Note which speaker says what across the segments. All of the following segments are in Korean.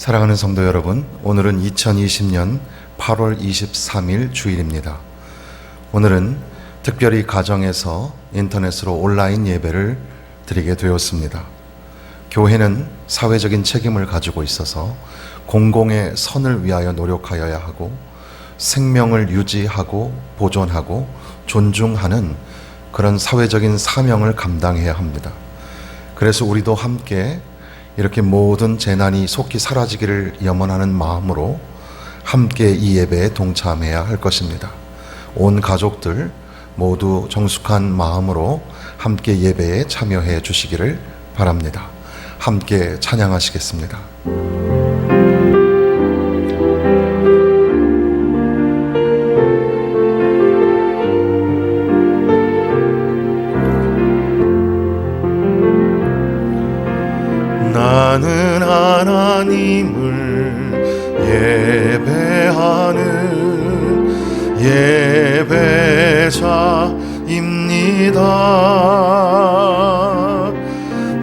Speaker 1: 사랑하는 성도 여러분, 오늘은 2020년 8월 23일 주일입니다. 오늘은 특별히 가정에서 인터넷으로 온라인 예배를 드리게 되었습니다. 교회는 사회적인 책임을 가지고 있어서 공공의 선을 위하여 노력하여야 하고 생명을 유지하고 보존하고 존중하는 그런 사회적인 사명을 감당해야 합니다. 그래서 우리도 함께 이렇게 모든 재난이 속히 사라지기를 염원하는 마음으로 함께 이 예배에 동참해야 할 것입니다. 온 가족들 모두 정숙한 마음으로 함께 예배에 참여해 주시기를 바랍니다. 함께 찬양하시겠습니다. 나는 하나님을 예배하는 예배자입니다.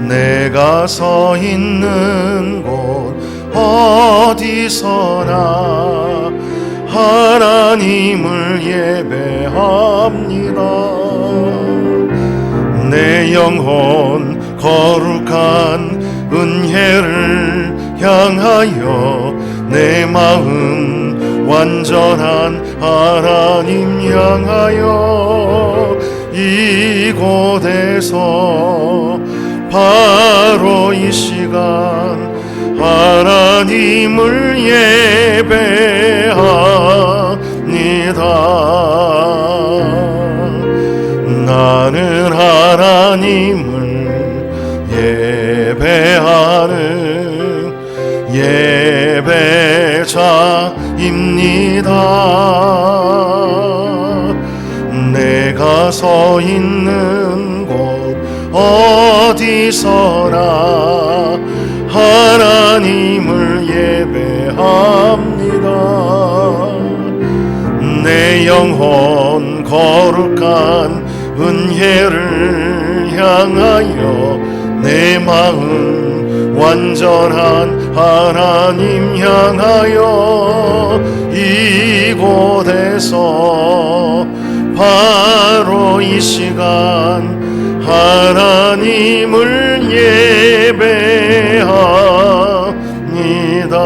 Speaker 1: 내가 서 있는 곳 어디서나 하나님을 예배합니다. 내 영혼 거룩한 은혜를 향하여 내 마음 완전한 하나님 향하여 이곳에서 바로 이 시간 하나님을 예배합니다. 나는 하나님을 예배하는 예배자입니다. 내가 서 있는 곳 어디서나 하나님을 예배합니다. 내 영혼 거룩한 은혜를 향하여 내 마음 완전한 하나님 향하여 이곳에서 바로 이 시간 하나님을 예배합니다.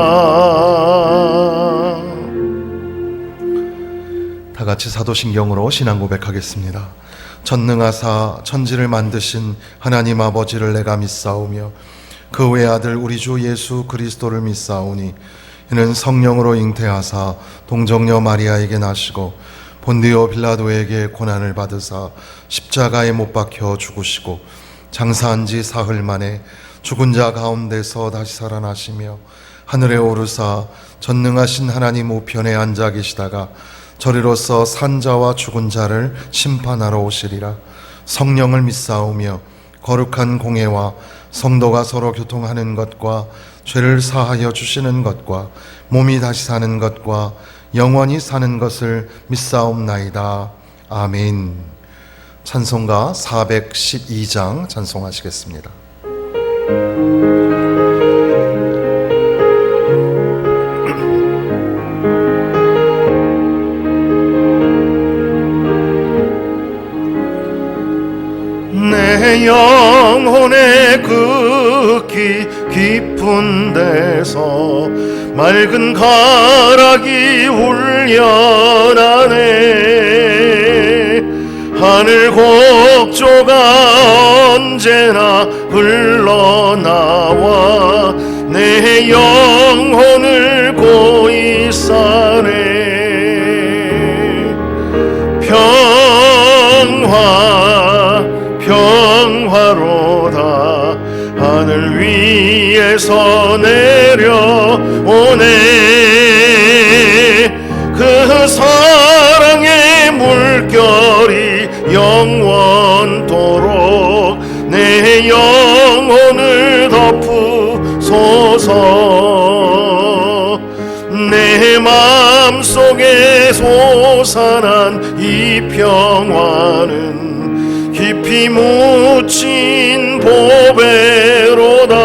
Speaker 1: 다 같이 사도신경으로 신앙 고백하겠습니다. 전능하사 천지를 만드신 하나님 아버지를 내가 믿사오며 그 외아들 우리 주 예수 그리스도를 믿사오니 이는 성령으로 잉태하사 동정녀 마리아에게 나시고 본디오 빌라도에게 고난을 받으사 십자가에 못 박혀 죽으시고 장사한 지 사흘 만에 죽은 자 가운데서 다시 살아나시며 하늘에 오르사 전능하신 하나님 우편에 앉아 계시다가 저리로서 산자와 죽은 자를 심판하러 오시리라. 성령을 믿사오며 거룩한 공회와 성도가 서로 교통하는 것과 죄를 사하여 주시는 것과 몸이 다시 사는 것과 영원히 사는 것을 믿사옵나이다. 아멘. 찬송가 412장 찬송하시겠습니다. 내 영혼의 극히 깊은 데서 맑은 가락이 울려나네. 하늘 곡조가 언제나 흘러나와 내 영혼을 고이 싸네. 평화로다 하늘 위에서 내려오네. 그 사랑의 물결이 영원토록 내 영혼을 덮으소서. 내 마음속에 솟아난 이 평화는 깊이 묻힌 보배로다.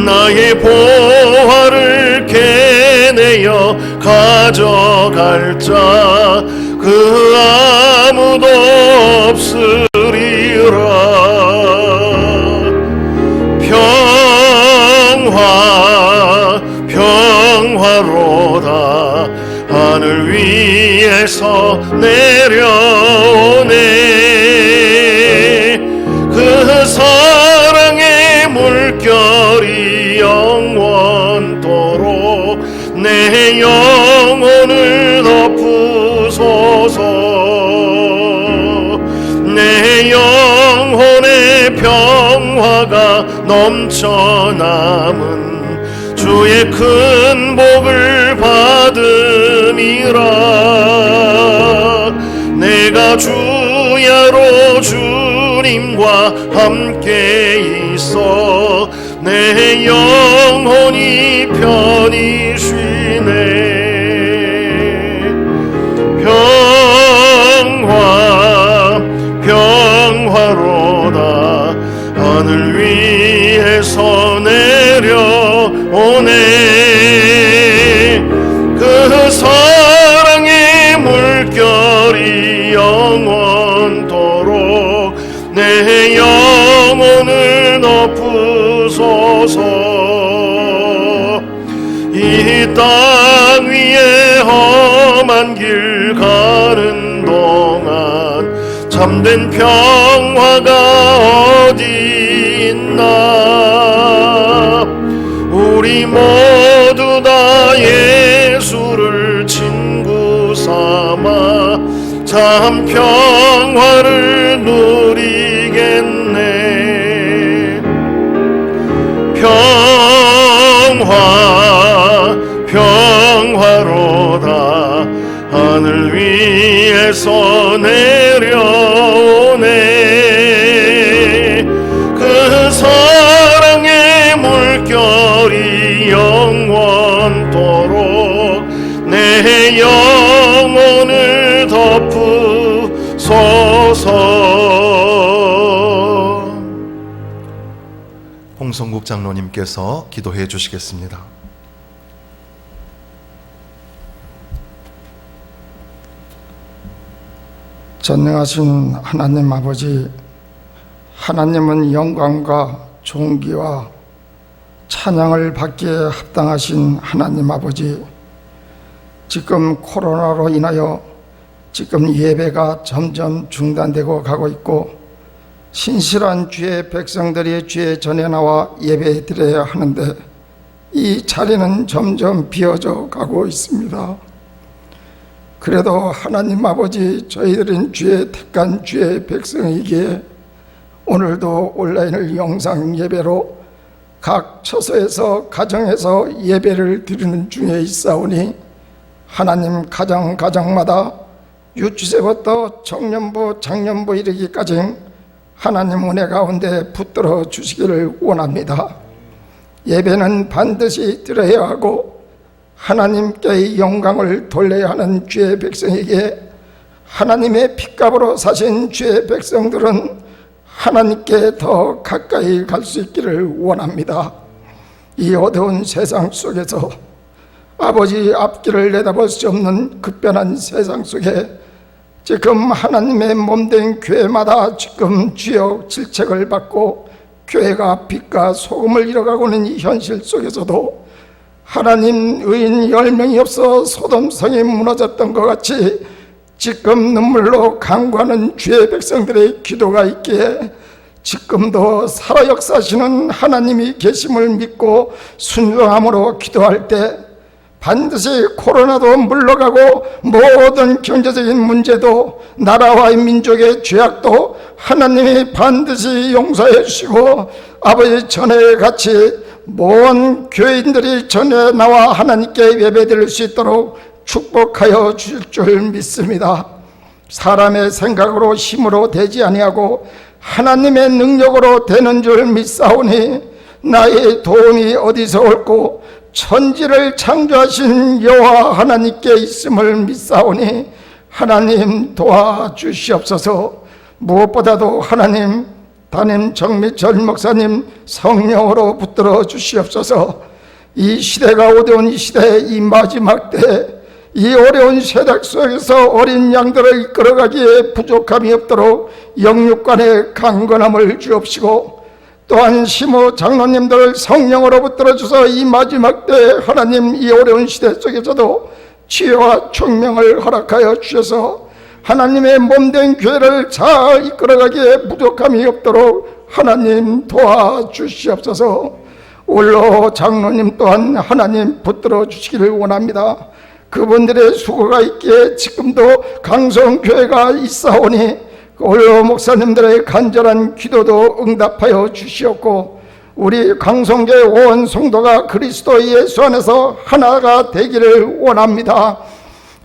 Speaker 1: 나의
Speaker 2: 가져갈 자 그 아무도 없으리라. 평화로다 하늘 위에서 내려오네. 그 사랑의 물결이 영원토록 내 영혼을 덮으소서. 내 영혼의 평화가 넘쳐남은 주의 큰 복을 받음이라. 내가 주야로 주님과 함께 있어 내 영혼이 편히 쉬네. 평화로다 하늘 위에서 내려오네. 그 사랑의 물결이 영원토록 내 영혼을 덮으소서. 이 땅 위에 험한 길 가는 동안 참된 평화가 어디 있나. 우리 모두 다 예수를 친구 삼아 참 평화를 누리겠네. 평화로다 하늘 위에서 내려오네. 그 사랑의 물결이 영원토록 내 영혼을 덮으소서.
Speaker 1: 홍성국 장로님께서 기도해 주시겠습니다.
Speaker 3: 전능하신 하나님 아버지, 하나님은 영광과 존귀와 찬양을 받기에 합당하신 하나님 아버지, 지금 코로나로 인하여 지금 예배가 점점 중단되고 가고 있고 신실한 주의 백성들이 주의 전에 나와 예배 드려야 하는데 이 자리는 점점 비어져 가고 있습니다. 그래도 하나님 아버지, 저희들은 주의 택한 주의 백성이기에 오늘도 온라인을 영상 예배로 각 처소에서 가정에서 예배를 드리는 중에 있사오니 하나님 가정마다 유치세부터 청년부, 장년부 이르기까지 하나님 은혜 가운데 붙들어 주시기를 원합니다. 예배는 반드시 드려야 하고 하나님께 영광을 돌려야 하는 주의 백성에게 하나님의 핏값으로 사신 주의 백성들은 하나님께 더 가까이 갈 수 있기를 원합니다. 이 어두운 세상 속에서 아버지 앞길을 내다볼 수 없는 급변한 세상 속에 지금 하나님의 몸된 교회마다 지금 주역 질책을 받고 교회가 빛과 소금을 잃어가고는 이 현실 속에서도 하나님 의인 10명이 없어 소돔성이 무너졌던 것 같이 지금 눈물로 간구하는 주의 백성들의 기도가 있기에 지금도 살아 역사하시는 하나님이 계심을 믿고 순종함으로 기도할 때 반드시 코로나도 물러가고 모든 경제적인 문제도 나라와 민족의 죄악도 하나님이 반드시 용서해 주시고 아버지 전에 같이 모든 교인들이 전에 나와 하나님께 예배드릴 수 있도록 축복하여 주실 줄 믿습니다. 사람의 생각으로 힘으로 되지 아니하고 하나님의 능력으로 되는 줄 믿사오니 나의 도움이 어디서 올고 천지를 창조하신 여호와 하나님께 있음을 믿사오니 하나님 도와주시옵소서. 무엇보다도 하나님 담임 정미철 목사님 성령으로 붙들어 주시옵소서. 이 시대가 오대온 이 시대, 이 마지막 때, 이 어려운 세상 속에서 어린 양들을 이끌어가기에 부족함이 없도록 영육간의 강건함을 주옵시고, 또한 시모 장로님들을 성령으로 붙들어 주서 이 마지막 때 하나님 이 어려운 시대 속에서도 지혜와 총명을 허락하여 주셔서 하나님의 몸된 교회를 잘 이끌어가기에 부족함이 없도록 하나님 도와주시옵소서. 올로 장로님 또한 하나님 붙들어 주시기를 원합니다. 그분들의 수고가 있기에 지금도 강성교회가 있사오니 올로 목사님들의 간절한 기도도 응답하여 주시옵고, 우리 강성교회 온 성도가 그리스도 예수 안에서 하나가 되기를 원합니다.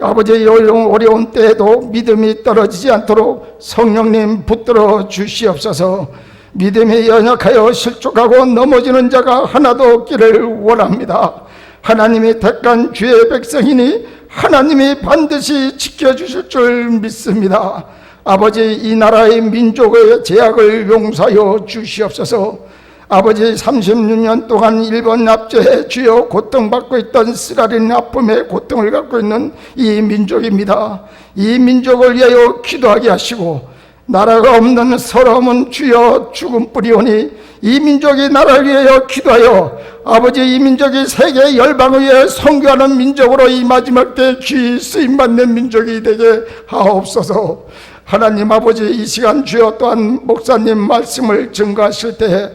Speaker 3: 아버지, 어려운 때에도 믿음이 떨어지지 않도록 성령님 붙들어 주시옵소서. 믿음이 연약하여 실족하고 넘어지는 자가 하나도 없기를 원합니다. 하나님이 택한 주의 백성이니 하나님이 반드시 지켜주실 줄 믿습니다. 아버지, 이 나라의 민족의 제약을 용서하여 주시옵소서. 아버지, 36년 동안 일본 납치에 주여 고통받고 있던 쓰라린 아픔의 고통을 갖고 있는 이 민족입니다. 이 민족을 위하여 기도하게 하시고, 나라가 없는 서러움은 주여 죽음뿐이오니 이 민족이 나라를 위하여 기도하여 아버지, 이 민족이 세계 열방을 위해 선교하는 민족으로 이 마지막 때 귀 쓰임받는 민족이 되게 하옵소서. 하나님 아버지, 이 시간 주여 또한 목사님 말씀을 증거하실 때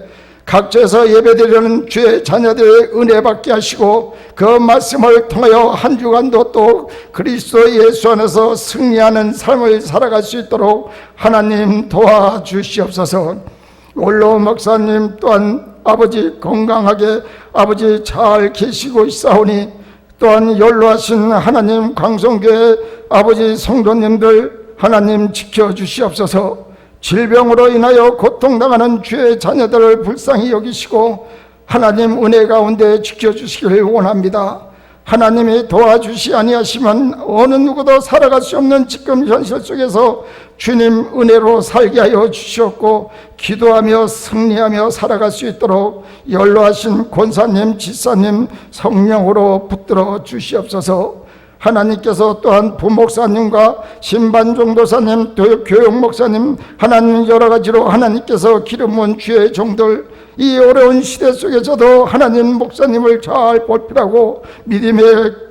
Speaker 3: 각처에서 예배드리는 주의 자녀들의 은혜 받게 하시고, 그 말씀을 통하여 한 주간도 또 그리스도 예수 안에서 승리하는 삶을 살아갈 수 있도록 하나님 도와주시옵소서. 올로 목사님 또한 아버지 건강하게 아버지 잘 계시고 있사오니, 또한 연로하신 하나님 강성교회 아버지 성도님들 하나님 지켜주시옵소서. 질병으로 인하여 고통당하는 주의 자녀들을 불쌍히 여기시고 하나님 은혜 가운데 지켜주시기를 원합니다. 하나님이 도와주시 아니하시면 어느 누구도 살아갈 수 없는 지금 현실 속에서 주님 은혜로 살게 하여 주시옵고, 기도하며 승리하며 살아갈 수 있도록 연로하신 권사님, 지사님 성령으로 붙들어 주시옵소서. 하나님께서 또한 부목사님과 신반종도사님, 교육목사님 하나님 여러 가지로 하나님께서 기름 부은 주의 종들, 이 어려운 시대 속에서도 하나님 목사님을 잘 보필하고 믿음의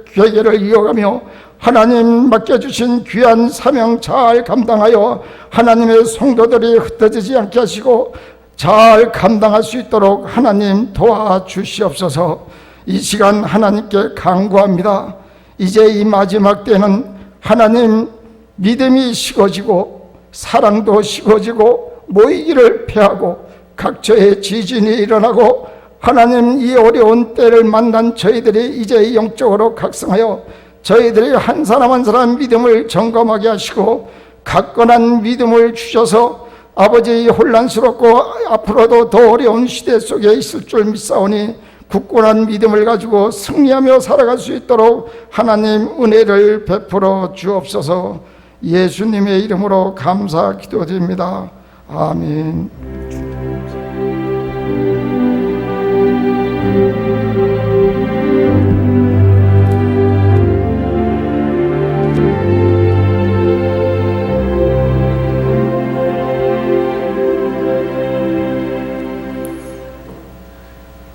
Speaker 3: 괴계를 이어가며 하나님 맡겨주신 귀한 사명 잘 감당하여 하나님의 성도들이 흩어지지 않게 하시고 잘 감당할 수 있도록 하나님 도와주시옵소서. 이 시간 하나님께 간구합니다. 이제 이 마지막 때는 하나님 믿음이 식어지고 사랑도 식어지고 모이기를 패하고 각처에 지진이 일어나고, 하나님 이 어려운 때를 만난 저희들이 이제 영적으로 각성하여 저희들이 한 사람 한 사람 믿음을 점검하게 하시고 굳건한 믿음을 주셔서 아버지 혼란스럽고 앞으로도 더 어려운 시대 속에 있을 줄 믿사오니 굳건한 믿음을 가지고 승리하며 살아갈 수 있도록 하나님 은혜를 베풀어 주옵소서. 예수님의 이름으로 감사 기도드립니다. 아멘.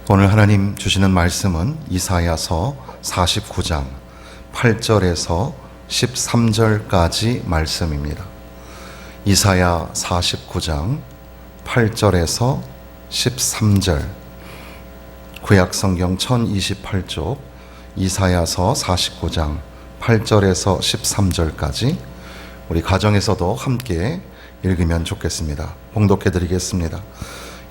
Speaker 1: 오늘 하나님 주시는 말씀은 이사야서 49장 8절에서 13절까지 말씀입니다. 이사야 49장 8절에서 13절, 구약성경 1028쪽 이사야서 49장 8절에서 13절까지 우리 가정에서도 함께 읽으면 좋겠습니다. 봉독해 드리겠습니다.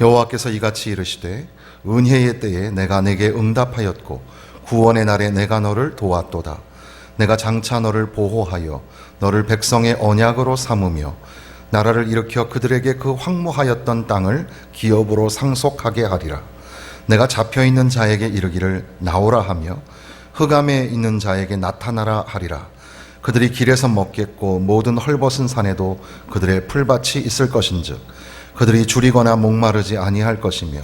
Speaker 1: 여호와께서 이같이 이르시되 은혜의 때에 내가 내게 응답하였고 구원의 날에 내가 너를 도왔도다. 내가 장차 너를 보호하여 너를 백성의 언약으로 삼으며 나라를 일으켜 그들에게 그 황무하였던 땅을 기업으로 상속하게 하리라. 내가 잡혀있는 자에게 이르기를 나오라 하며 흑암에 있는 자에게 나타나라 하리라. 그들이 길에서 먹겠고 모든 헐벗은 산에도 그들의 풀밭이 있을 것인즉 그들이 줄이거나 목마르지 아니할 것이며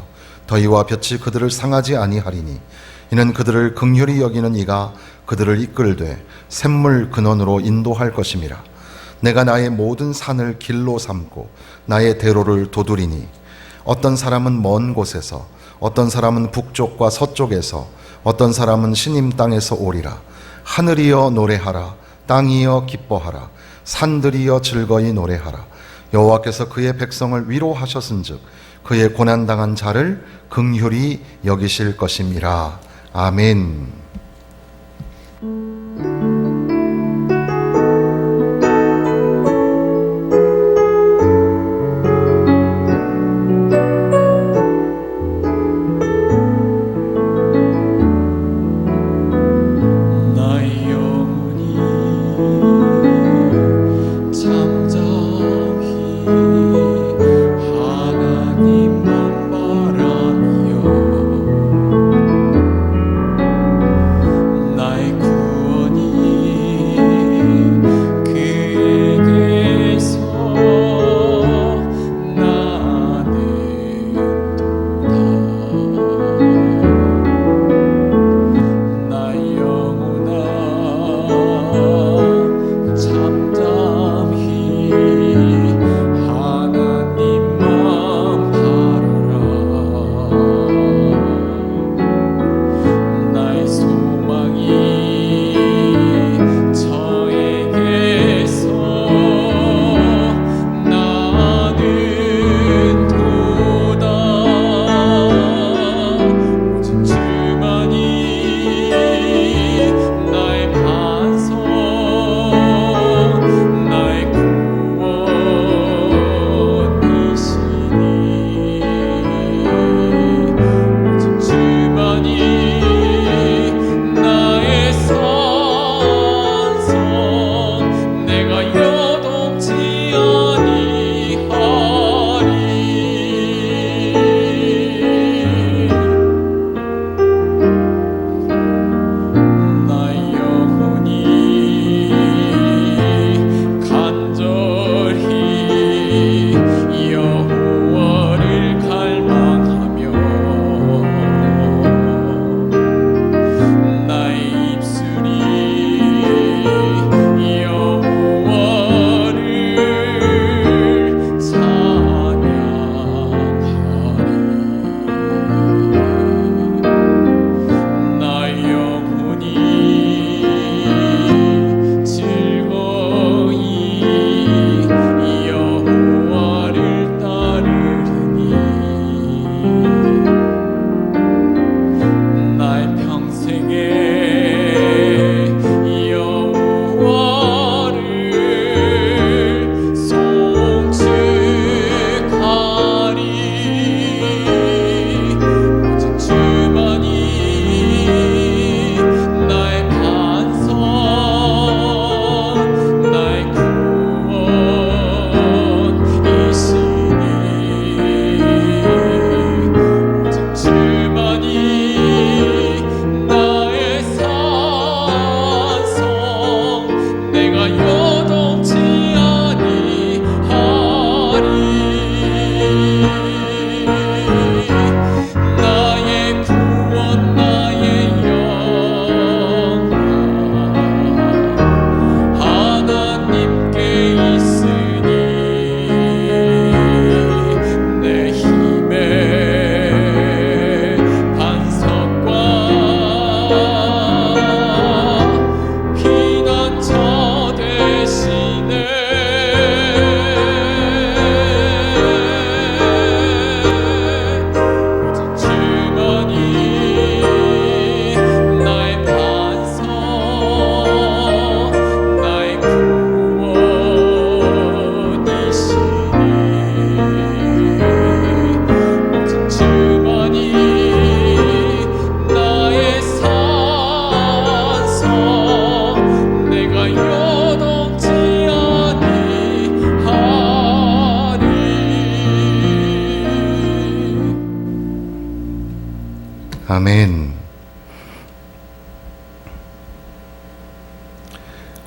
Speaker 1: 더위와 볕이 그들을 상하지 아니하리니 이는 그들을 긍휼히 여기는 이가 그들을 이끌되 샘물 근원으로 인도할 것임이라. 내가 나의 모든 산을 길로 삼고 나의 대로를 도두리니 어떤 사람은 먼 곳에서, 어떤 사람은 북쪽과 서쪽에서, 어떤 사람은 시님 땅에서 오리라. 하늘이여 노래하라. 땅이여 기뻐하라. 산들이여 즐거이 노래하라. 여호와께서 그의 백성을 위로하셨은즉 그의 고난당한 자를 긍휼히 여기실 것임이라. 아멘.
Speaker 4: 나의 영혼이 잠잠히 하나님만 바라며 나의 구원이 그에게서 나는도다. 나의 영혼아 잠잠히 하나님만 바라라. 나의 소망이 저에게서 나는도다. 오직 주만이 나의 반석, 나의 구원이시니. 오직 주만이 나의 산성, 내가 요동치 아니하리. 나의 영혼이 간절히 여호와를 갈망하며 나의 입술이 여호와를 찬양하리. 나의 영혼이 즐거이 여호와를 따르리니 나의 평생에 여호와를 송축하리. 오직 주만이 나의 반석, 나의 구원이시니. 오직 주만이 나의 산성, 내가 요동치 아니하리. 나의 구원, 나의 영광 하나님께 있으니. 내 힘의 반석과 피난처 되시네. 오직 주만이 나의 반석, 나의 구원이시니. 오직 주만이 나의 산성, 내가 요동치 아니하리.
Speaker 1: 아멘.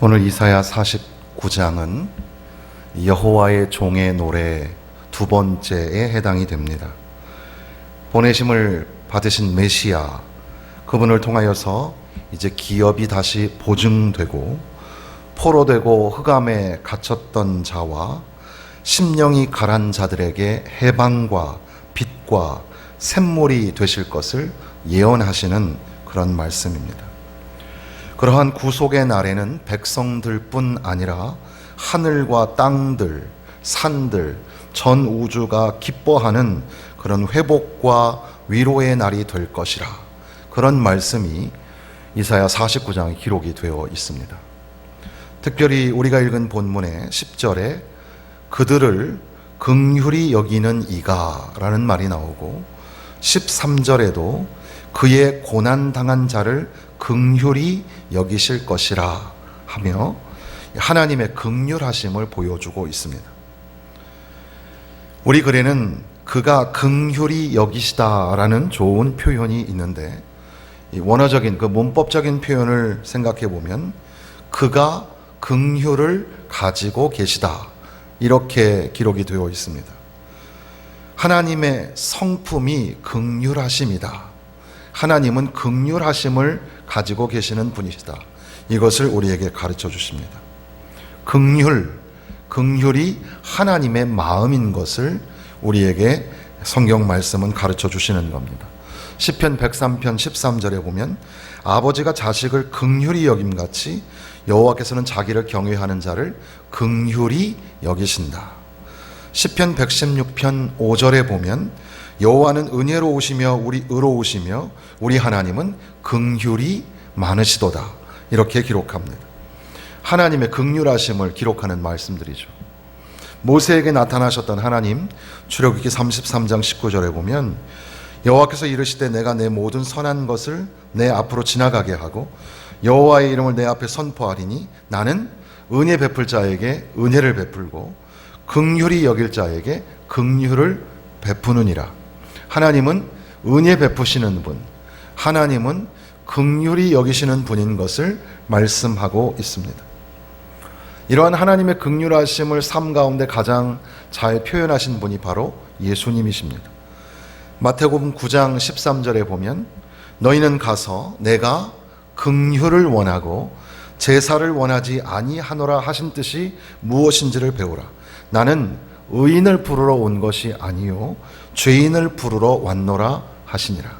Speaker 1: 오늘 이사야 49장은 여호와의 종의 노래 두 번째에 해당이 됩니다. 보내심을 받으신 메시아, 그분을 통하여서 이제 기업이 다시 보증되고 포로되고 흑암에 갇혔던 자와 심령이 가란 자들에게 해방과 빛과 샘물이 되실 것을 예언하시는 그런 말씀입니다. 그러한 구속의 날에는 백성들뿐 아니라 하늘과 땅들, 산들, 전 우주가 기뻐하는 그런 회복과 위로의 날이 될 것이라, 그런 말씀이 이사야 49장에 기록이 되어 있습니다. 특별히 우리가 읽은 본문의 10절에 그들을 긍휼히 여기는 이가 라는 말이 나오고, 13절에도 그의 고난당한 자를 긍휼히 여기실 것이라 하며 하나님의 긍휼하심을 보여주고 있습니다. 우리 글에는 그가 긍휼히 여기시다라는 좋은 표현이 있는데, 이 원어적인 그 문법적인 표현을 생각해 보면 그가 긍휼을 가지고 계시다, 이렇게 기록이 되어 있습니다. 하나님의 성품이 긍휼하심이다. 하나님은 긍휼하심을 가지고 계시는 분이시다. 이것을 우리에게 가르쳐 주십니다. 긍휼이 하나님의 마음인 것을 우리에게 성경 말씀은 가르쳐 주시는 겁니다. 시편 103편 13절에 보면 아버지가 자식을 긍휼히 여김같이 여호와께서는 자기를 경외하는 자를 긍휼히 여기신다. 시편 116편 5절에 보면 여호와는 은혜로우시며 우리 의로우시며 우리 하나님은 긍휼이 많으시도다, 이렇게 기록합니다. 하나님의 긍휼하심을 기록하는 말씀들이죠. 모세에게 나타나셨던 하나님, 출애굽기 33장 19절에 보면 여호와께서 이르시되 내가 내 모든 선한 것을 내 앞으로 지나가게 하고 여호와의 이름을 내 앞에 선포하리니 나는 은혜 베풀 자에게 은혜를 베풀고 긍휼히 여길 자에게 긍휼을 베푸느니라. 하나님은 은혜 베푸시는 분, 하나님은 긍휼히 여기시는 분인 것을 말씀하고 있습니다. 이러한 하나님의 긍휼하심을 삶 가운데 가장 잘 표현하신 분이 바로 예수님이십니다. 마태복음 9장 13절에 보면 너희는 가서 내가 긍휼을 원하고 제사를 원하지 아니하노라 하신 뜻이 무엇인지를 배우라. 나는 의인을 부르러 온 것이 아니요 죄인을 부르러 왔노라 하시니라.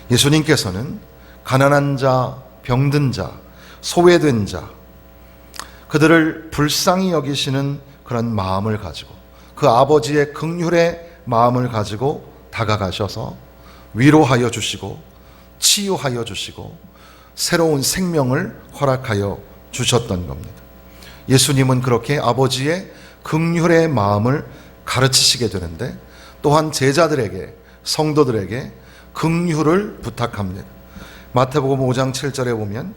Speaker 1: 예수님께서는 가난한 자, 병든 자, 소외된 자, 그들을 불쌍히 여기시는 그런 마음을 가지고 그 아버지의 긍휼의 마음을 가지고 다가가셔서 위로하여 주시고 치유하여 주시고 새로운 생명을 허락하여 주셨던 겁니다. 예수님은 그렇게 아버지의 긍휼의 마음을 가르치시게 되는데 또한 제자들에게, 성도들에게 긍휼을 부탁합니다. 마태복음 5장 7절에 보면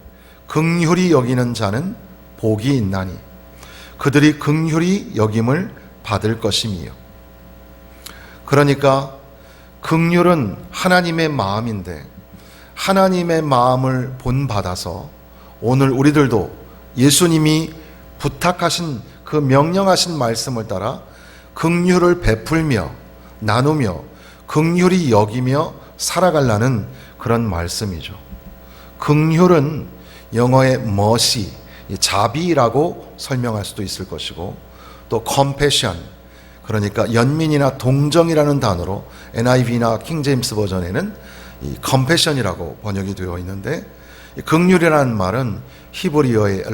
Speaker 1: 긍휼히 여기는 자는 복이 있나니 그들이 긍휼히 여김을 받을 것임이요. 그러니까 긍휼은 하나님의 마음인데 하나님의 마음을 본받아서 오늘 우리들도 예수님이 부탁하신 그 명령하신 말씀을 따라 긍휼을 베풀며 나누며 긍휼히 여기며 살아가려는 그런 말씀이죠. 긍휼은 영어의 mercy, 자비라고 설명할 수도 있을 것이고 또 compassion, 그러니까 연민이나 동정이라는 단어로 NIV나 킹제임스 버전에는 이 compassion이라고 번역이 되어 있는데, 긍휼이라는 말은 히브리어의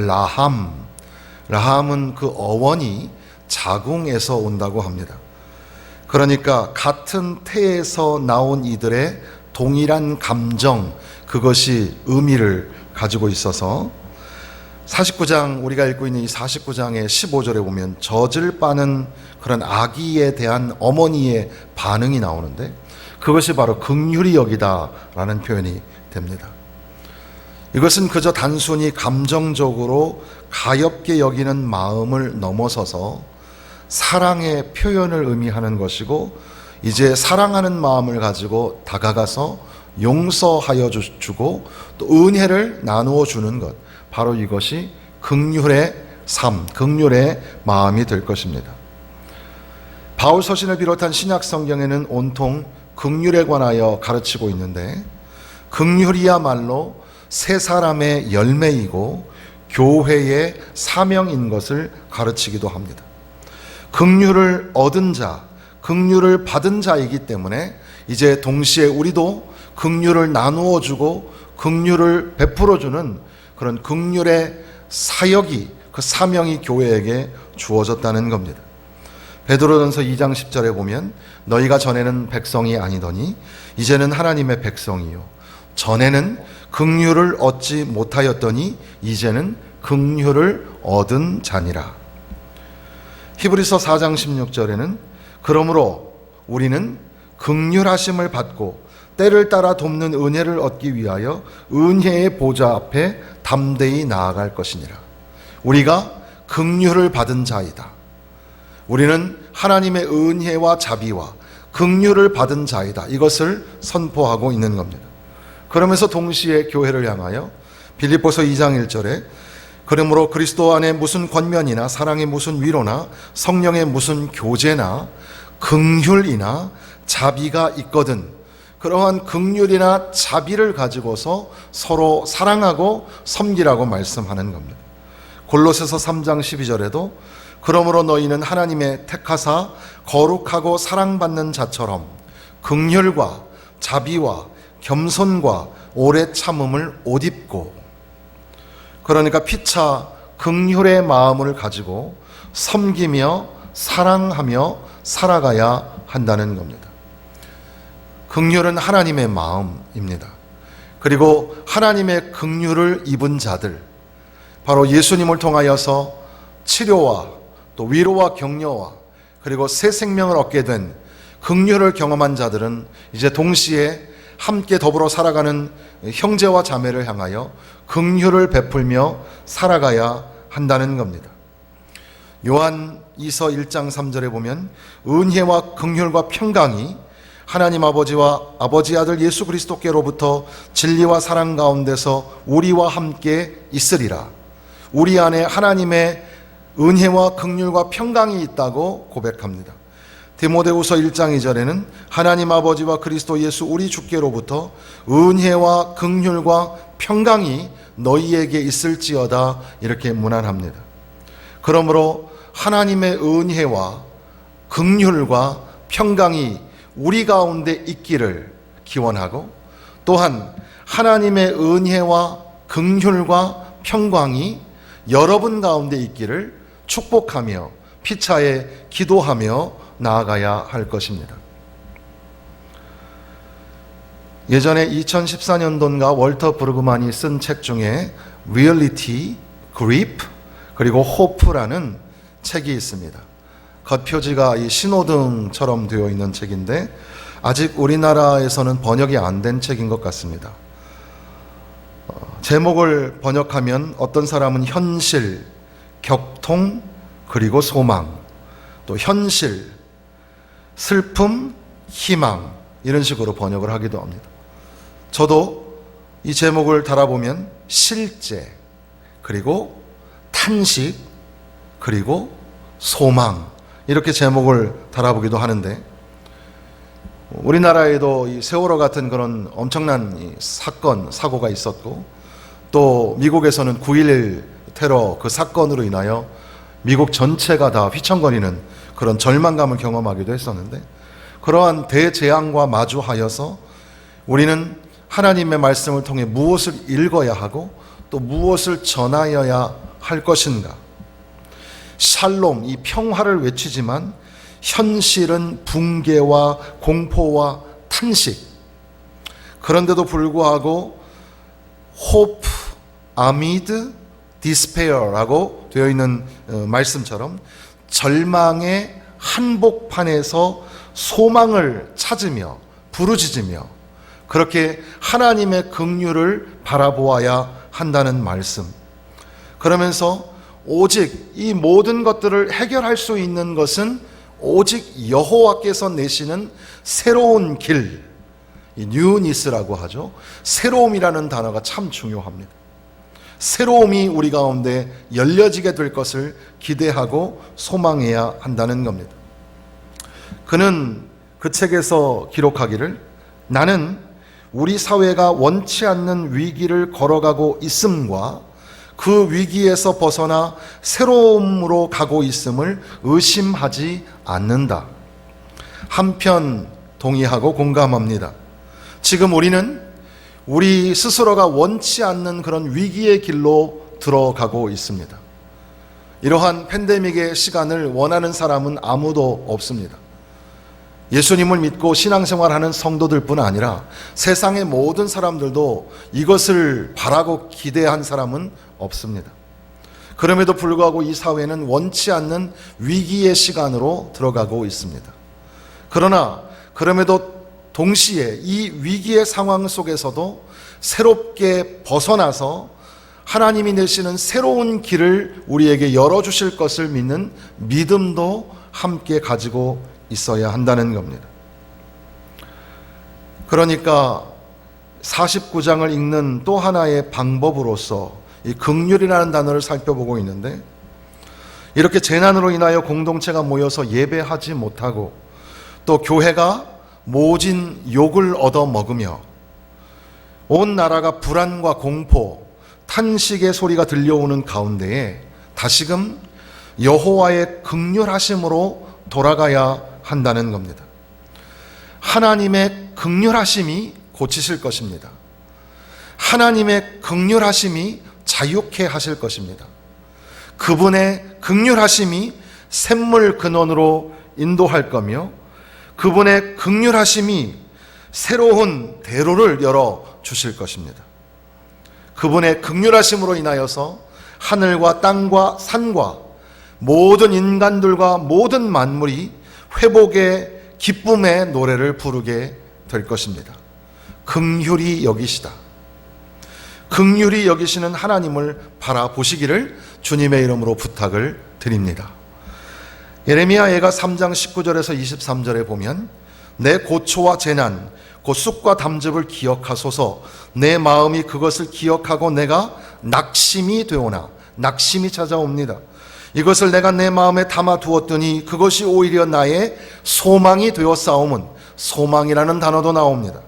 Speaker 1: 라함은 그 어원이 자궁에서 온다고 합니다. 그러니까 같은 태에서 나온 이들의 동일한 감정, 그것이 의미를 가지고 있어서 49장, 우리가 읽고 있는 이 49장의 15절에 보면 젖을 빠는 그런 아기에 대한 어머니의 반응이 나오는데 그것이 바로 긍휼히 여기다라는 표현이 됩니다. 이것은 그저 단순히 감정적으로 가엽게 여기는 마음을 넘어서서 사랑의 표현을 의미하는 것이고, 이제 사랑하는 마음을 가지고 다가가서 용서하여 주고 또 은혜를 나누어 주는 것, 바로 이것이 긍휼의 삶, 긍휼의 마음이 될 것입니다. 바울 서신을 비롯한 신약 성경에는 온통 긍휼에 관하여 가르치고 있는데 긍휼이야말로 새 사람의 열매이고 교회의 사명인 것을 가르치기도 합니다. 긍휼을 얻은 자, 긍휼을 받은 자이기 때문에 이제 동시에 우리도 긍휼을 나누어 주고 긍휼을 베풀어 주는 그런 긍휼의 사역이, 그 사명이 교회에게 주어졌다는 겁니다. 베드로전서 2장 10절에 보면 너희가 전에는 백성이 아니더니 이제는 하나님의 백성이요 전에는 긍휼을 얻지 못하였더니 이제는 긍휼을 얻은 자니라. 히브리서 4장 16절에는 그러므로 우리는 긍휼하심을 받고 때를 따라 돕는 은혜를 얻기 위하여 은혜의 보좌 앞에 담대히 나아갈 것이니라. 우리가 긍휼을 받은 자이다. 우리는 하나님의 은혜와 자비와 긍휼을 받은 자이다. 이것을 선포하고 있는 겁니다. 그러면서 동시에 교회를 향하여 빌립보서 2장 1절에 그러므로 그리스도 안에 무슨 권면이나 사랑의 무슨 위로나 성령의 무슨 교제나 긍휼이나 자비가 있거든 그러한 긍휼이나 자비를 가지고서 서로 사랑하고 섬기라고 말씀하는 겁니다. 골로새서 3장 12절에도 그러므로 너희는 하나님의 택하사 거룩하고 사랑받는 자처럼 긍휼과 자비와 겸손과 오래 참음을 옷 입고, 그러니까 피차 긍휼의 마음을 가지고 섬기며 사랑하며 살아가야 한다는 겁니다. 긍휼은 하나님의 마음입니다. 그리고 하나님의 긍휼을 입은 자들, 바로 예수님을 통하여서 치료와 또 위로와 격려와 그리고 새 생명을 얻게 된 긍휼을 경험한 자들은 이제 동시에 함께 더불어 살아가는 형제와 자매를 향하여 긍휼을 베풀며 살아가야 한다는 겁니다. 요한 2서 1장 3절에 보면 은혜와 긍휼과 평강이 하나님 아버지와 아버지 아들 예수 그리스도께로부터 진리와 사랑 가운데서 우리와 함께 있으리라. 우리 안에 하나님의 은혜와 긍휼과 평강이 있다고 고백합니다. 디모데후서 1장 2절에는 하나님 아버지와 그리스도 예수 우리 주께로부터 은혜와 긍휼과 평강이 너희에게 있을지어다 이렇게 문안합니다. 그러므로 하나님의 은혜와 긍휼과 평강이 우리 가운데 있기를 기원하고, 또한 하나님의 은혜와 긍휼과 평강이 여러분 가운데 있기를 축복하며 피차에 기도하며 나아가야 할 것입니다. 예전에 2014년도인가 월터 브루그만이 쓴 책 중에 Reality, Grip, 그리고 Hope라는 책이 있습니다. 겉표지가 이 신호등처럼 되어 있는 책인데 아직 우리나라에서는 번역이 안 된 책인 것 같습니다. 제목을 번역하면 어떤 사람은 현실, 격통, 그리고 소망, 또 현실, 슬픔, 희망 이런 식으로 번역을 하기도 합니다. 저도 이 제목을 달아보면 실제, 그리고 탄식, 그리고 소망 이렇게 제목을 달아보기도 하는데, 우리나라에도 이 세월호 같은 그런 엄청난 이 사고가 있었고, 또 미국에서는 9.11 테러 그 사건으로 인하여 미국 전체가 다 휘청거리는 그런 절망감을 경험하기도 했었는데, 그러한 대재앙과 마주하여서 우리는 하나님의 말씀을 통해 무엇을 읽어야 하고 또 무엇을 전하여야 할 것인가. 샬롬, 이 평화를 외치지만 현실은 붕괴와 공포와 탄식. 그런데도 불구하고 hope, amid, despair라고 되어 있는 말씀처럼 절망의 한복판에서 소망을 찾으며 부르짖으며 그렇게 하나님의 긍휼을 바라보아야 한다는 말씀. 그러면서 오직 이 모든 것들을 해결할 수 있는 것은 오직 여호와께서 내시는 새로운 길, 이 뉴니스라고 하죠. 새로움이라는 단어가 참 중요합니다. 새로움이 우리 가운데 열려지게 될 것을 기대하고 소망해야 한다는 겁니다. 그는 그 책에서 기록하기를 나는 우리 사회가 원치 않는 위기를 걸어가고 있음과 그 위기에서 벗어나 새로움으로 가고 있음을 의심하지 않는다. 한편 동의하고 공감합니다. 지금 우리는 우리 스스로가 원치 않는 그런 위기의 길로 들어가고 있습니다. 이러한 팬데믹의 시간을 원하는 사람은 아무도 없습니다. 예수님을 믿고 신앙생활하는 성도들뿐 아니라 세상의 모든 사람들도 이것을 바라고 기대한 사람은 없습니다. 그럼에도 불구하고 이 사회는 원치 않는 위기의 시간으로 들어가고 있습니다. 그러나 그럼에도 동시에 이 위기의 상황 속에서도 새롭게 벗어나서 하나님이 내시는 새로운 길을 우리에게 열어주실 것을 믿는 믿음도 함께 가지고 있어야 한다는 겁니다. 그러니까 49장을 읽는 또 하나의 방법으로서 이 긍휼이라는 단어를 살펴보고 있는데, 이렇게 재난으로 인하여 공동체가 모여서 예배하지 못하고 또 교회가 모진 욕을 얻어먹으며 온 나라가 불안과 공포, 탄식의 소리가 들려오는 가운데에 다시금 여호와의 긍휼하심으로 돌아가야 한다는 겁니다. 하나님의 긍휼하심이 고치실 것입니다. 하나님의 긍휼하심이 자유케 하실 것입니다. 그분의 긍휼하심이 샘물 근원으로 인도할 거며 그분의 긍휼하심이 새로운 대로를 열어 주실 것입니다. 그분의 긍휼하심으로 인하여서 하늘과 땅과 산과 모든 인간들과 모든 만물이 회복의 기쁨의 노래를 부르게 될 것입니다. 긍휼히 여기시다. 긍휼히 여기시는 하나님을 바라보시기를 주님의 이름으로 부탁을 드립니다. 예레미야애가 3장 19절에서 23절에 보면 내 고초와 재난 곧 쑥과 담즙을 기억하소서. 내 마음이 그것을 기억하고 내가 낙심이 되오나, 낙심이 찾아옵니다. 이것을 내가 내 마음에 담아 두었더니 그것이 오히려 나의 소망이 되었사오면, 소망이라는 단어도 나옵니다.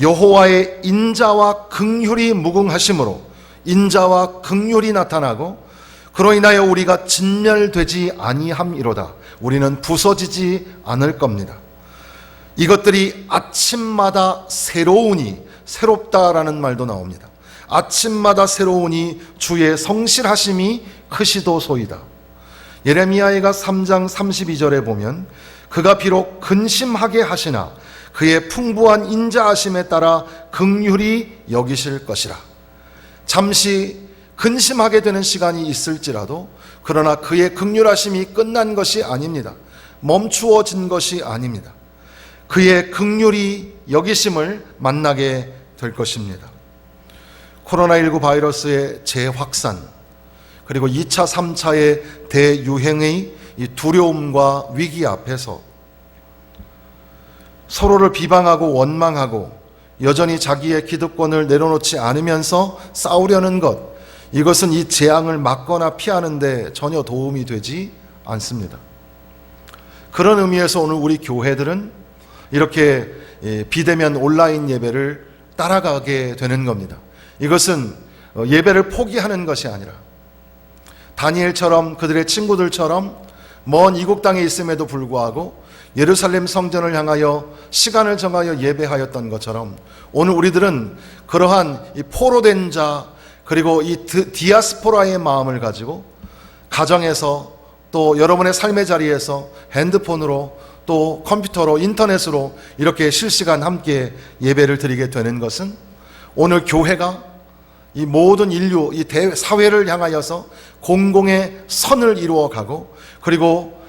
Speaker 1: 여호와의 인자와 긍휼이 무궁하심으로 인자와 긍휼이 나타나고 그로 인하여 우리가 진멸되지 아니함이로다. 우리는 부서지지 않을 겁니다. 이것들이 아침마다 새로우니, 새롭다라는 말도 나옵니다. 아침마다 새로우니 주의 성실하심이 크시도소이다. 예레미야애가 3장 32절에 보면 그가 비록 근심하게 하시나 그의 풍부한 인자하심에 따라 긍휼히 여기실 것이라. 잠시 근심하게 되는 시간이 있을지라도 그러나 그의 긍휼하심이 끝난 것이 아닙니다. 멈추어진 것이 아닙니다. 그의 긍휼히 여기심을 만나게 될 것입니다. 코로나19 바이러스의 재확산, 그리고 2차, 3차의 대유행의 이 두려움과 위기 앞에서 서로를 비방하고 원망하고 여전히 자기의 기득권을 내려놓지 않으면서 싸우려는 것, 이것은 이 재앙을 막거나 피하는데 전혀 도움이 되지 않습니다. 그런 의미에서 오늘 우리 교회들은 이렇게 비대면 온라인 예배를 따라가게 되는 겁니다. 이것은 예배를 포기하는 것이 아니라 다니엘처럼 그들의 친구들처럼 먼 이국 땅에 있음에도 불구하고 예루살렘 성전을 향하여 시간을 정하여 예배하였던 것처럼 오늘 우리들은 그러한 이 포로된 자 그리고 이 디아스포라의 마음을 가지고 가정에서 또 여러분의 삶의 자리에서 핸드폰으로 또 컴퓨터로 인터넷으로 이렇게 실시간 함께 예배를 드리게 되는 것은 오늘 교회가 이 모든 인류, 이 사회를 향하여서 공공의 선을 이루어가고 그리고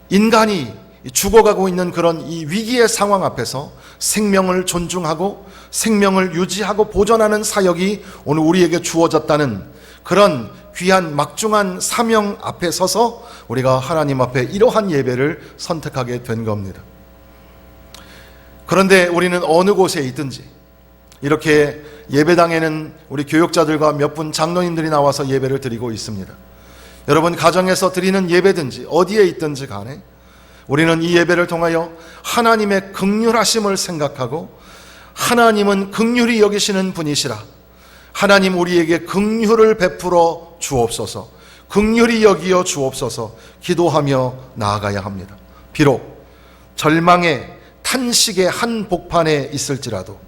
Speaker 1: 인간이 죽어가고 있는 그런 이 위기의 상황 앞에서 생명을 존중하고 생명을 유지하고 보존하는 사역이 오늘 우리에게 주어졌다는 그런 귀한 막중한 사명 앞에 서서 우리가 하나님 앞에 이러한 예배를 선택하게 된 겁니다. 그런데 우리는 어느 곳에 있든지 이렇게 예배당에는 우리 교육자들과 몇 분 장로님들이 나와서 예배를 드리고 있습니다. 여러분 가정에서 드리는 예배든지 어디에 있든지 간에 우리는 이 예배를 통하여 하나님의 긍휼하심을 생각하고 하나님은 긍휼히 여기시는 분이시라. 하나님 우리에게 긍휼을 베풀어 주옵소서, 긍휼히 여기어 주옵소서 기도하며 나아가야 합니다. 비록 절망의 탄식의 한복판에 있을지라도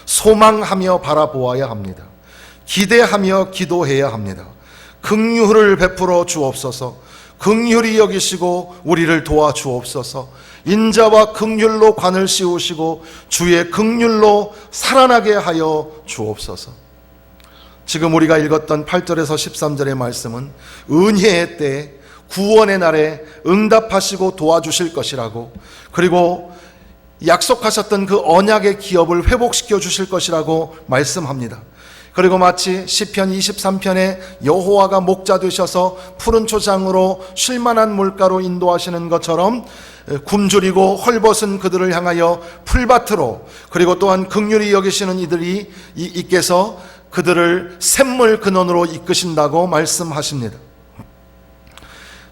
Speaker 1: 소망하며 바라보아야 합니다. 기대하며 기도해야 합니다. 긍휼을 베풀어 주옵소서, 긍휼히 여기시고 우리를 도와주옵소서. 인자와 긍휼로 관을 씌우시고 주의 긍휼로 살아나게 하여 주옵소서. 지금 우리가 읽었던 8절에서 13절의 말씀은 은혜의 때에 구원의 날에 응답하시고 도와주실 것이라고, 그리고 약속하셨던 그 언약의 기업을 회복시켜 주실 것이라고 말씀합니다. 그리고 마치 시편 23편에 여호와가 목자 되셔서 푸른 초장으로 쉴만한 물가로 인도하시는 것처럼 굶주리고 헐벗은 그들을 향하여 풀밭으로, 그리고 또한 긍휼히 여기시는 이들이 이께서 그들을 샘물 근원으로 이끄신다고 말씀하십니다.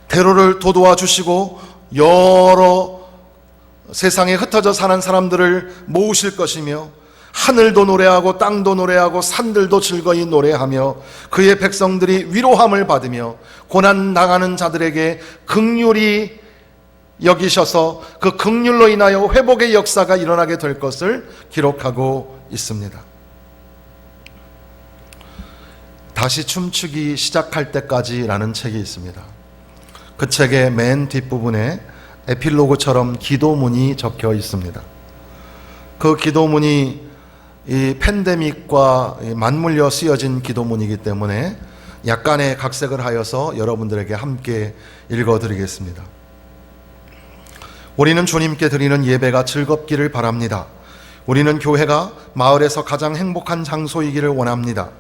Speaker 1: 대로를 도도해 주시고 여러 세상에 흩어져 사는 사람들을 모으실 것이며, 하늘도 노래하고 땅도 노래하고 산들도 즐거이 노래하며 그의 백성들이 위로함을 받으며 고난 당하는 자들에게 긍휼히 여기셔서 그 긍휼로 인하여 회복의 역사가 일어나게 될 것을 기록하고 있습니다. 다시 춤추기 시작할 때까지라는 책이 있습니다. 그 책의 맨 뒷부분에 에필로그처럼 기도문이 적혀 있습니다. 그 기도문이 이 팬데믹과 맞물려 쓰여진 기도문이기 때문에 약간의 각색을 하여서 여러분들에게 함께 읽어드리겠습니다. 우리는 주님께 드리는 예배가 즐겁기를 바랍니다. 우리는 교회가 마을에서 가장 행복한 장소이기를 원합니다.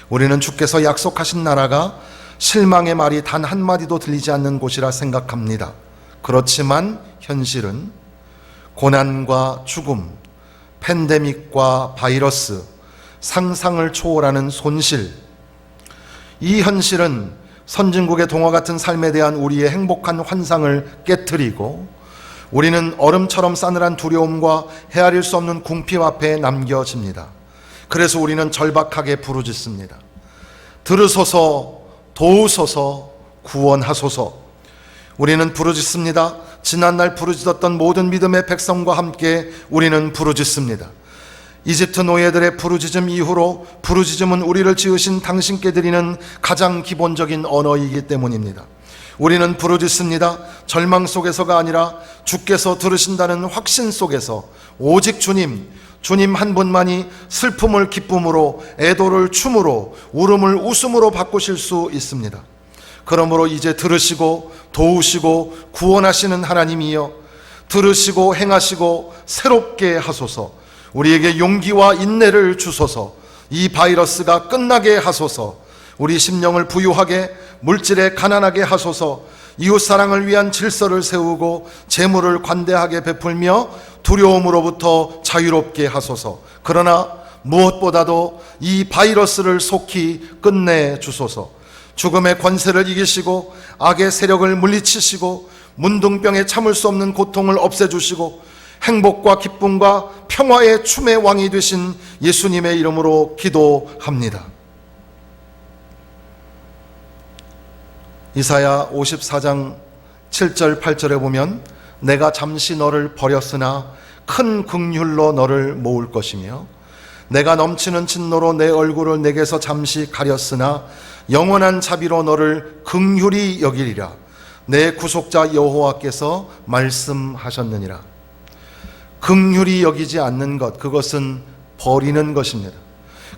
Speaker 1: 우리는 주께서 약속하신 나라가 실망의 말이 단 한마디도 들리지 않는 곳이라 생각합니다. 그렇지만 현실은 고난과 죽음, 팬데믹과 바이러스, 상상을 초월하는 손실, 이 현실은 선진국의 동화 같은 삶에 대한 우리의 행복한 환상을 깨트리고 우리는 얼음처럼 싸늘한 두려움과 헤아릴 수 없는 궁핍 앞에 남겨집니다. 그래서 우리는 절박하게 부르짖습니다. 들으소서, 도우소서, 구원하소서. 우리는 부르짖습니다. 지난날 부르짖었던 모든 믿음의 백성과 함께 우리는 부르짖습니다. 이집트 노예들의 부르짖음 이후로 부르짖음은 우리를 지으신 당신께 드리는 가장 기본적인 언어이기 때문입니다. 우리는 부르짖습니다. 절망 속에서가 아니라 주께서 들으신다는 확신 속에서 오직 주님 한 분만이 슬픔을 기쁨으로, 애도를 춤으로, 울음을 웃음으로 바꾸실 수 있습니다. 그러므로 이제 들으시고 도우시고 구원하시는 하나님이여, 들으시고 행하시고 새롭게 하소서. 우리에게 용기와 인내를 주소서. 이 바이러스가 끝나게 하소서. 우리 심령을 부유하게, 물질에 가난하게 하소서. 이웃사랑을 위한 질서를 세우고 재물을 관대하게 베풀며 두려움으로부터 자유롭게 하소서. 그러나 무엇보다도 이 바이러스를 속히 끝내 주소서. 죽음의 권세를 이기시고 악의 세력을 물리치시고 문둥병에 참을 수 없는 고통을 없애주시고 행복과 기쁨과 평화의 춤의 왕이 되신 예수님의 이름으로 기도합니다. 이사야 54장 7절 8절에 보면 내가 잠시 너를 버렸으나 큰 긍휼로 너를 모을 것이며 내가 넘치는 진노로 내 얼굴을 내게서 잠시 가렸으나 영원한 자비로 너를 긍휼히 여기리라. 내 구속자 여호와께서 말씀하셨느니라. 긍휼히 여기지 않는 것, 그것은 버리는 것입니다.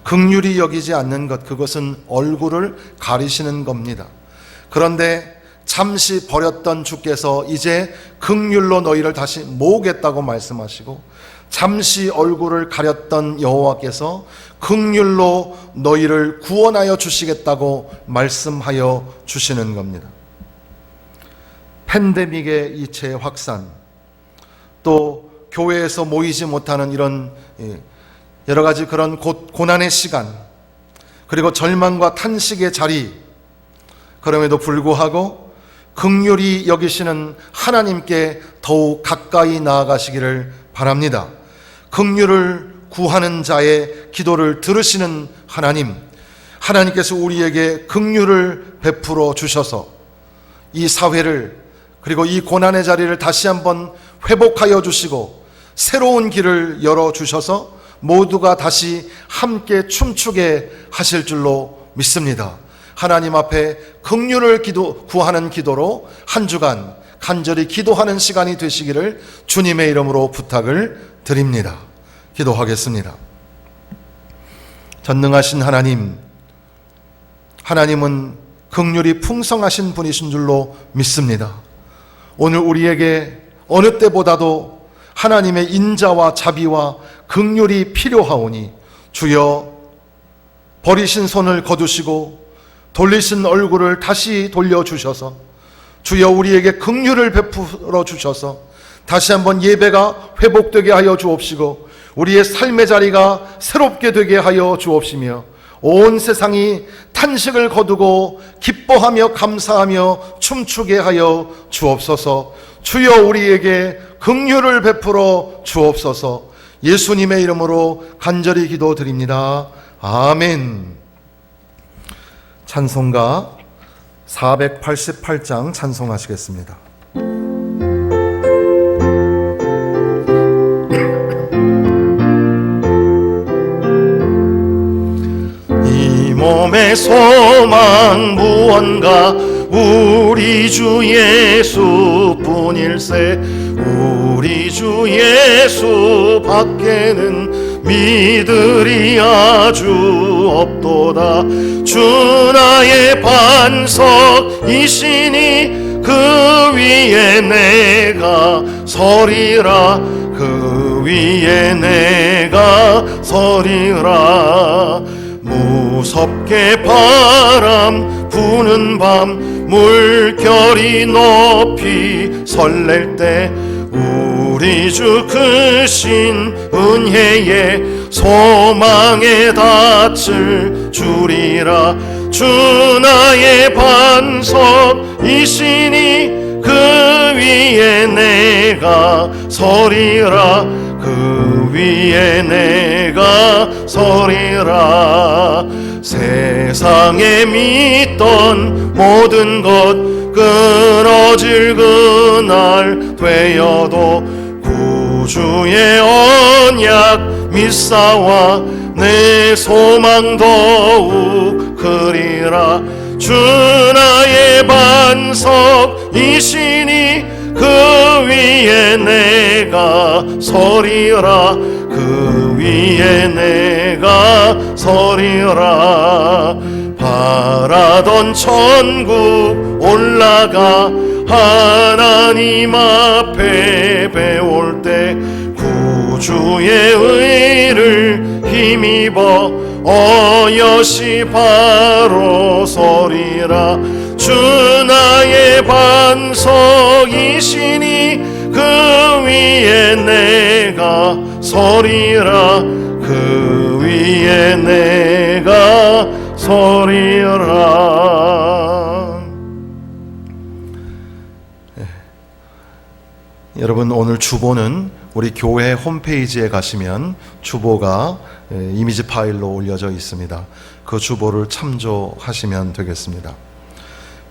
Speaker 1: 긍휼히 여기지 않는 것, 그것은 얼굴을 가리시는 겁니다. 그런데 잠시 버렸던 주께서 이제 긍휼로 너희를 다시 모으겠다고 말씀하시고, 잠시 얼굴을 가렸던 여호와께서 긍휼로 너희를 구원하여 주시겠다고 말씀하여 주시는 겁니다. 팬데믹의 이체 확산, 또 교회에서 모이지 못하는 이런 여러 가지 그런 고난의 시간, 그리고 절망과 탄식의 자리, 그럼에도 불구하고 긍휼히 여기시는 하나님께 더욱 가까이 나아가시기를 바랍니다. 긍휼을 구하는 자의 기도를 들으시는 하나님, 하나님께서 우리에게 긍휼을 베풀어 주셔서 이 사회를, 그리고 이 고난의 자리를 다시 한번 회복하여 주시고 새로운 길을 열어주셔서 모두가 다시 함께 춤추게 하실 줄로 믿습니다. 하나님 앞에 긍휼을 구하는 기도로 한 주간 간절히 기도하는 시간이 되시기를 주님의 이름으로 부탁을 드립니다. 기도하겠습니다. 전능하신 하나님, 하나님은 긍휼이 풍성하신 분이신 줄로 믿습니다. 오늘 우리에게 어느 때보다도 하나님의 인자와 자비와 긍휼이 필요하오니 주여 버리신 손을 거두시고 돌리신 얼굴을 다시 돌려주셔서 주여 우리에게 긍휼을 베풀어 주셔서 다시 한번 예배가 회복되게 하여 주옵시고 우리의 삶의 자리가 새롭게 되게 하여 주옵시며 온 세상이 탄식을 거두고 기뻐하며 감사하며 춤추게 하여 주옵소서. 주여 우리에게 긍휼을 베풀어 주옵소서. 예수님의 이름으로 간절히 기도드립니다. 아멘. 찬송가 488장 찬송하시겠습니다.
Speaker 2: 이 몸의 소망 무언가 우리 주 예수뿐일세. 우리 주 예수 밖에는 믿으리 아주 없도다. 주 나의 반석이시니 그 위에 내가 서리라. 그 위에 내가 서리라. 무섭게 바람 부는 밤 물결이 높이 설렐 때 우리 주 크신 은혜에 소망에 닿을 줄이라. 주 나의 반석이시니 그 위에 내가 서리라. 그 위에 내가 서리라. 세상에 믿던 모든 것 끊어질 그날 되어도 구주의 언약 믿사와 내 소망 더욱 크리라. 주 나의 반석이시니 그 위에 내가 서리라. 그 위에 내가 서리라. 바라던 천국 올라가 하나님 앞에 배울 때 구주의 의를 힘입어 어여시 바로 서리라. 주 나의 반석이시니 그 위에 내가 서리라. 그 위에 내가 서리라.
Speaker 1: 여러분, 오늘 주보는 우리 교회 홈페이지에 가시면 주보가 이미지 파일로 올려져 있습니다. 그 주보를 참조하시면 되겠습니다.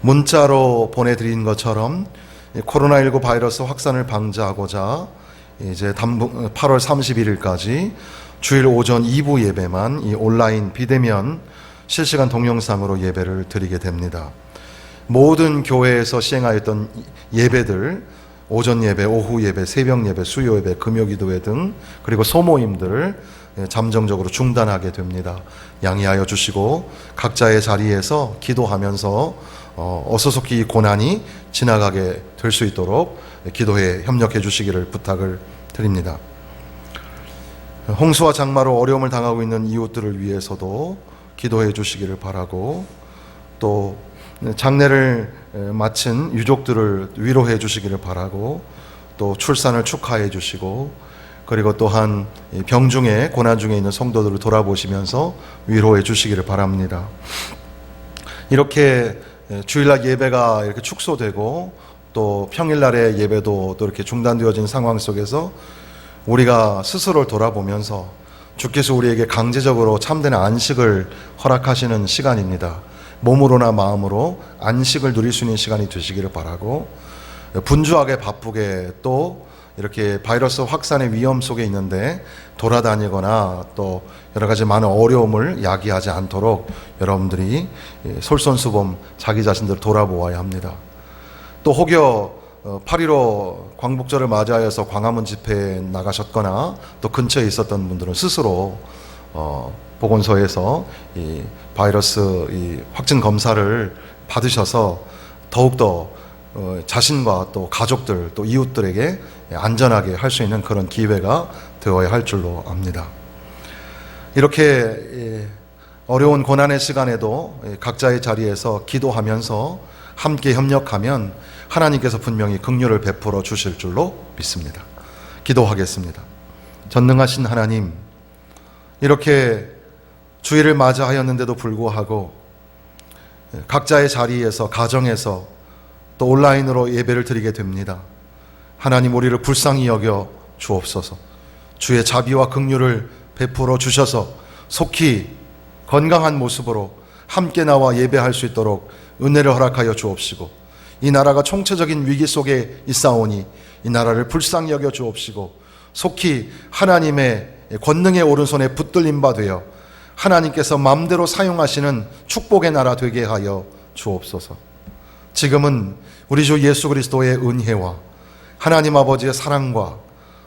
Speaker 1: 문자로 보내드린 것처럼 코로나19 바이러스 확산을 방지하고자 이제 8월 31일까지 주일 오전 2부 예배만 이 온라인 비대면 실시간 동영상으로 예배를 드리게 됩니다. 모든 교회에서 시행하였던 예배들, 오전 예배, 오후 예배, 새벽 예배, 수요 예배, 금요 기도회 등 그리고 소모임들을 잠정적으로 중단하게 됩니다. 양해하여 주시고 각자의 자리에서 기도하면서 어서속히 이 고난이 지나가게 될 수 있도록 기도에 협력해 주시기를 부탁을 드립니다. 홍수와 장마로 어려움을 당하고 있는 이웃들을 위해서도 기도해 주시기를 바라고, 또 장례를 마친 유족들을 위로해 주시기를 바라고, 또 출산을 축하해 주시고, 그리고 또한 병중에 고난 중에 있는 성도들을 돌아보시면서 위로해 주시기를 바랍니다. 이렇게 주일날 예배가 이렇게 축소되고 또 평일날의 예배도 또 이렇게 중단되어진 상황 속에서 우리가 스스로를 돌아보면서 주께서 우리에게 강제적으로 참된 안식을 허락하시는 시간입니다. 몸으로나 마음으로 안식을 누릴 수 있는 시간이 되시기를 바라고, 분주하게 바쁘게 또 이렇게 바이러스 확산의 위험 속에 있는데 돌아다니거나 또 여러 가지 많은 어려움을 야기하지 않도록 여러분들이 솔선수범 자기 자신들을 돌아보아야 합니다. 또 혹여 8.15 광복절을 맞이하여서 광화문 집회에 나가셨거나 또 근처에 있었던 분들은 스스로 보건소에서 이 바이러스 이 확진 검사를 받으셔서 더욱더 자신과 또 가족들 또 이웃들에게 안전하게 할 수 있는 그런 기회가 되어야 할 줄로 압니다. 이렇게 어려운 고난의 시간에도 각자의 자리에서 기도하면서 함께 협력하면 하나님께서 분명히 긍휼을 베풀어 주실 줄로 믿습니다. 기도하겠습니다. 전능하신 하나님, 이렇게 주일을 맞이하였는데도 불구하고 각자의 자리에서 가정에서 또 온라인으로 예배를 드리게 됩니다. 하나님, 우리를 불쌍히 여겨 주옵소서. 주의 자비와 긍휼을 베풀어 주셔서 속히 건강한 모습으로 함께 나와 예배할 수 있도록 은혜를 허락하여 주옵시고, 이 나라가 총체적인 위기 속에 있사오니 이 나라를 불쌍히 여겨 주옵시고, 속히 하나님의 권능의 오른손에 붙들림 바 되어 하나님께서 마음대로 사용하시는 축복의 나라 되게 하여 주옵소서. 지금은 우리 주 예수 그리스도의 은혜와 하나님 아버지의 사랑과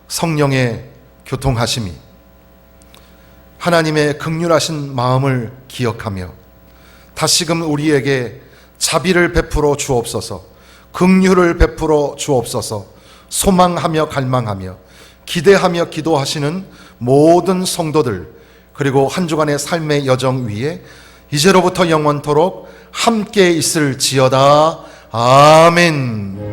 Speaker 1: 성령의 교통하심이, 하나님의 긍휼하신 마음을 기억하며 다시금 우리에게 자비를 베풀어 주옵소서, 긍휼을 베풀어 주옵소서, 소망하며 갈망하며 기대하며 기도하시는 모든 성도들, 그리고 한 주간의 삶의 여정 위에 이제로부터 영원토록 함께 있을지어다. 아멘.